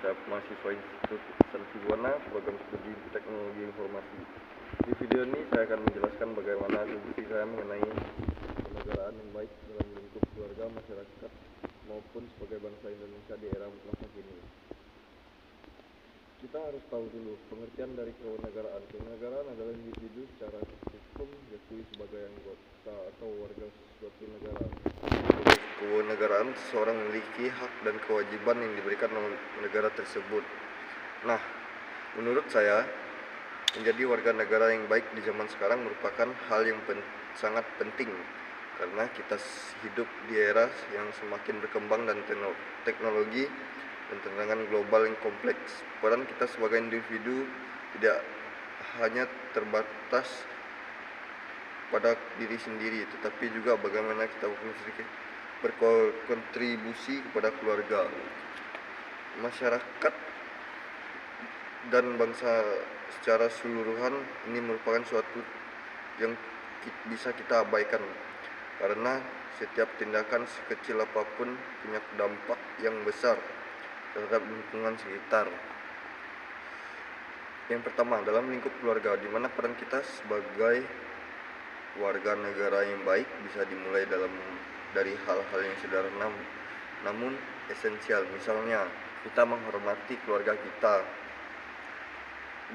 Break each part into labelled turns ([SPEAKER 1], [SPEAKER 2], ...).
[SPEAKER 1] saya mahasiswa Institut Sansibuana, program studi Teknologi Informasi. Di video ini saya akan menjelaskan bagaimana diskusi saya mengenai kenegaraan yang baik dalam lingkup keluarga, masyarakat, maupun sebagai bangsa Indonesia di era masa kini. Kita harus tahu dulu pengertian dari kenegaraan. Kenegaraan adalah individu secara hukum diakui sebagai anggota atau warga suatu negara. Kenegaraan, seseorang memiliki hak dan kewajiban yang diberikan oleh negara tersebut. Nah, menurut saya, menjadi warga negara yang baik di zaman sekarang merupakan hal yang sangat penting, karena kita hidup di era yang semakin berkembang dan teknologi dan tantangan global yang kompleks. Peran kita sebagai individu tidak hanya terbatas pada diri sendiri, tetapi juga bagaimana kita berkontribusi kepada keluarga, masyarakat, dan bangsa secara keseluruhan. Ini merupakan suatu yang bisa kita abaikan, karena setiap tindakan sekecil apapun punya dampak yang besar terhadap lingkungan sekitar. Yang pertama, dalam lingkup keluarga, di mana peran kita sebagai warga negara yang baik bisa dimulai dari hal-hal yang sederhana namun esensial. Misalnya, kita menghormati keluarga kita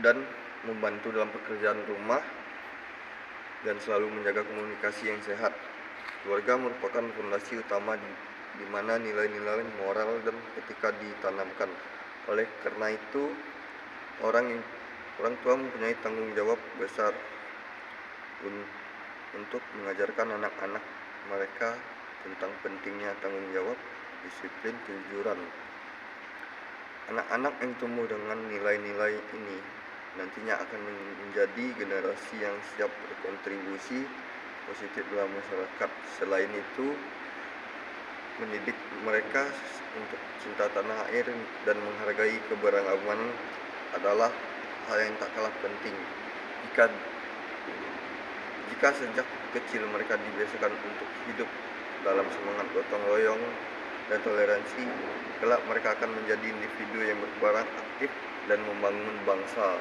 [SPEAKER 1] dan membantu dalam pekerjaan rumah dan selalu menjaga komunikasi yang sehat. Keluarga merupakan fondasi utama di mana nilai-nilai moral dan etika ditanamkan. Oleh karena itu, orang tua mempunyai tanggung jawab besar untuk mengajarkan anak-anak mereka tentang pentingnya tanggung jawab, disiplin, kejujuran. Anak-anak yang tumbuh dengan nilai-nilai ini nantinya akan menjadi generasi yang siap berkontribusi positif dalam masyarakat. Selain itu, mendidik mereka untuk cinta tanah air dan menghargai keberagaman adalah hal yang tak kalah penting. Jika sejak kecil mereka dibiasakan untuk hidup dalam semangat gotong royong dan toleransi, kelak mereka akan menjadi individu yang berperan aktif dan membangun bangsa.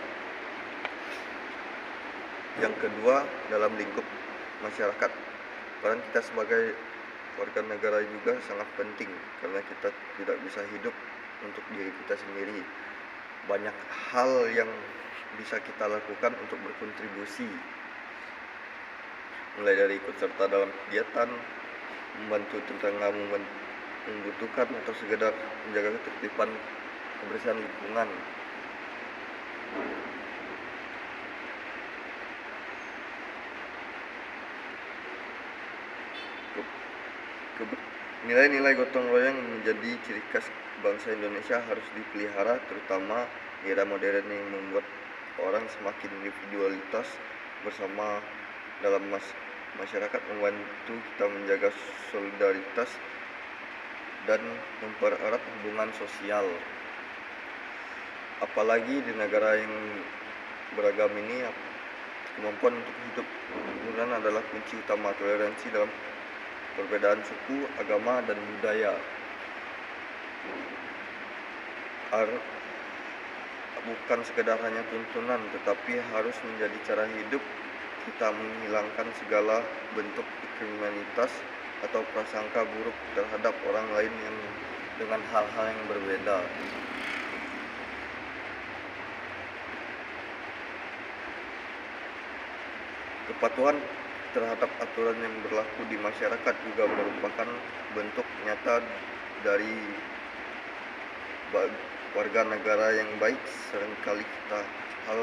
[SPEAKER 1] Yang kedua, dalam lingkup masyarakat, peran kita sebagai warga negara juga sangat penting, karena kita tidak bisa hidup untuk diri kita sendiri. Banyak hal yang bisa kita lakukan untuk berkontribusi, mulai dari ikut serta dalam kegiatan, membantu tetangga membutuhkan, atau sekedar menjaga ketertiban kebersihan lingkungan. Nilai-nilai gotong royong menjadi ciri khas bangsa Indonesia, harus dipelihara, terutama di era modern yang membuat orang semakin individualitas. Bersama dalam masyarakat membantu kita menjaga solidaritas dan mempererat hubungan sosial. Apalagi di negara yang beragam ini, kemampuan untuk hidup kerukunan adalah kunci utama. Toleransi dalam perbedaan suku, agama, dan budaya bukan sekedar hanya tuntunan, tetapi harus menjadi cara hidup kita, menghilangkan segala bentuk kriminalitas atau prasangka buruk terhadap orang lain yang dengan hal-hal yang berbeda. Kepatuhan terhadap aturan yang berlaku di masyarakat juga merupakan bentuk nyata dari warga negara yang baik. Seringkali hal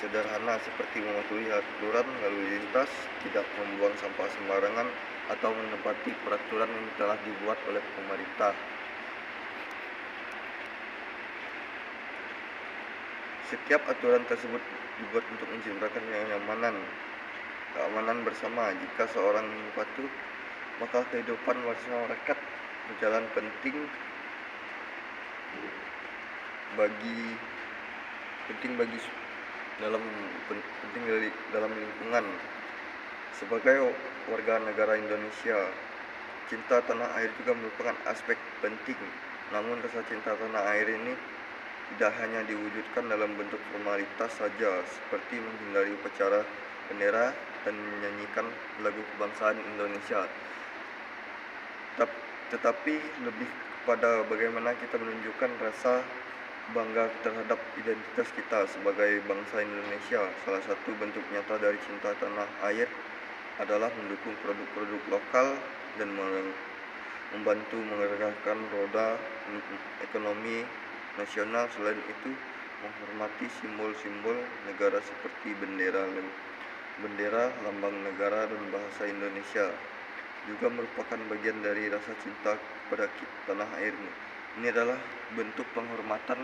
[SPEAKER 1] sederhana seperti mematuhi aturan lalu lintas, tidak membuang sampah sembarangan, atau menepati peraturan yang telah dibuat oleh pemerintah. Setiap aturan tersebut dibuat untuk menciptakan keamanan bersama. Jika seorang patuh, maka kehidupan masyarakat berjalan penting dalam lingkungan. Sebagai warga negara Indonesia, cinta tanah air juga merupakan aspek penting Namun rasa cinta tanah air ini tidak hanya diwujudkan dalam bentuk formalitas saja, seperti menghindari upacara bendera dan menyanyikan lagu kebangsaan Indonesia, tetapi lebih kepada bagaimana kita menunjukkan rasa bangga terhadap identitas kita sebagai bangsa Indonesia. Salah satu bentuk nyata dari cinta tanah air adalah mendukung produk-produk lokal dan membantu menggerakkan roda ekonomi nasional. Selain itu, menghormati simbol-simbol negara seperti bendera, lambang negara, dan bahasa Indonesia juga merupakan bagian dari rasa cinta kepada tanah air. Ini adalah bentuk penghormatan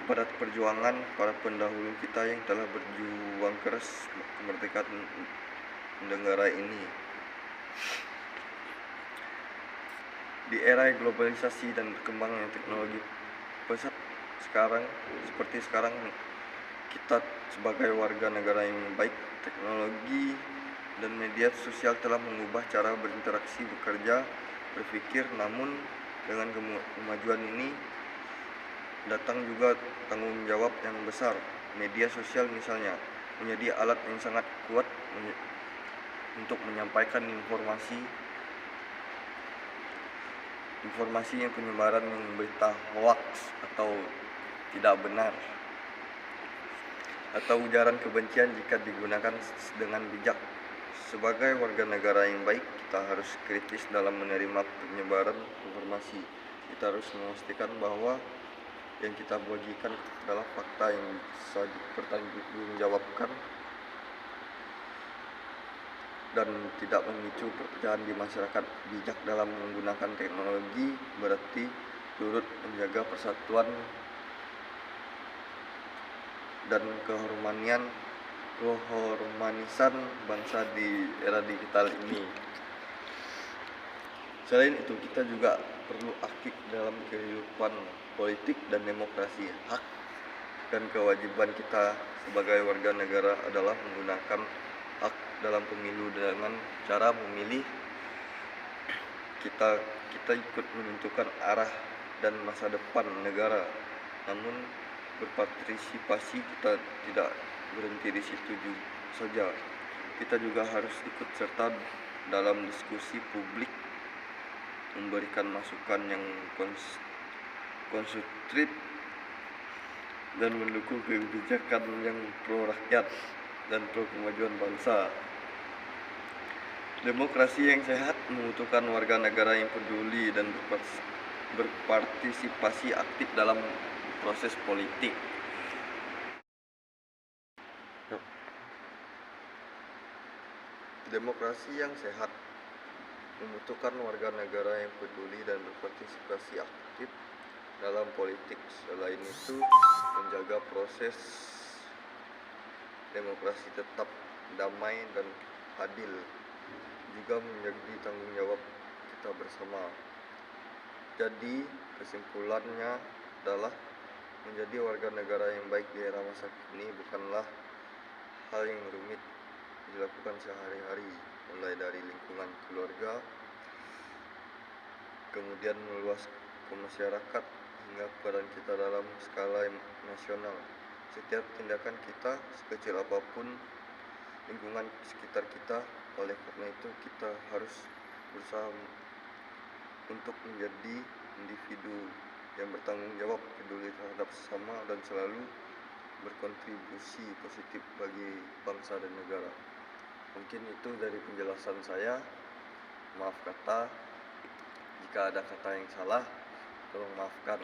[SPEAKER 1] kepada perjuangan para pendahulu kita yang telah berjuang keras kemerdekaan negara ini. Di era globalisasi dan berkembangnya teknologi pesat seperti sekarang, kita sebagai warga negara yang baik, teknologi dan media sosial telah mengubah cara berinteraksi, bekerja, berpikir. Namun dengan kemajuan ini datang juga tanggung jawab yang besar. Media sosial misalnya menjadi alat yang sangat kuat untuk menyampaikan informasi yang penyebaran yang berita hoax atau tidak benar, atau ujaran kebencian jika digunakan dengan bijak. Sebagai warga negara yang baik, kita harus kritis dalam menerima penyebaran informasi. Kita harus memastikan bahwa yang kita bagikan adalah fakta yang bisa dipertanggungjawabkan dan tidak memicu perpecahan di masyarakat. Bijak dalam menggunakan teknologi berarti turut menjaga persatuan dan kehormanisan bangsa di era digital ini. Selain itu, kita juga perlu aktif dalam kehidupan politik dan demokrasi. Hak dan kewajiban kita sebagai warga negara adalah menggunakan hak dalam pemilu. Dengan cara memilih, kita ikut menentukan arah dan masa depan negara. Namun berpartisipasi kita tidak berhenti di situ saja. Kita juga harus ikut serta dalam diskusi publik, memberikan masukan yang konstruktif dan mendukung kebijakan yang pro rakyat dan pro kemajuan bangsa. Demokrasi yang sehat membutuhkan warga negara yang peduli dan berpartisipasi aktif dalam proses politik. Demokrasi yang sehat membutuhkan warga negara yang peduli dan berpartisipasi aktif dalam politik. Selain itu, menjaga proses demokrasi tetap damai dan adil juga menjadi tanggung jawab kita bersama. Jadi, kesimpulannya adalah menjadi warga negara yang baik di era masa kini bukanlah hal yang rumit dilakukan sehari-hari, mulai dari lingkungan keluarga, kemudian meluas ke masyarakat, hingga peran kita dalam skala nasional. Setiap tindakan kita, sekecil apapun lingkungan sekitar kita. Oleh karena itu, kita harus berusaha untuk menjadi individu yang bertanggung jawab, peduli terhadap sesama, dan selalu berkontribusi positif bagi bangsa dan negara. Mungkin itu dari penjelasan saya. Maaf kata, jika ada kata yang salah, tolong maafkan.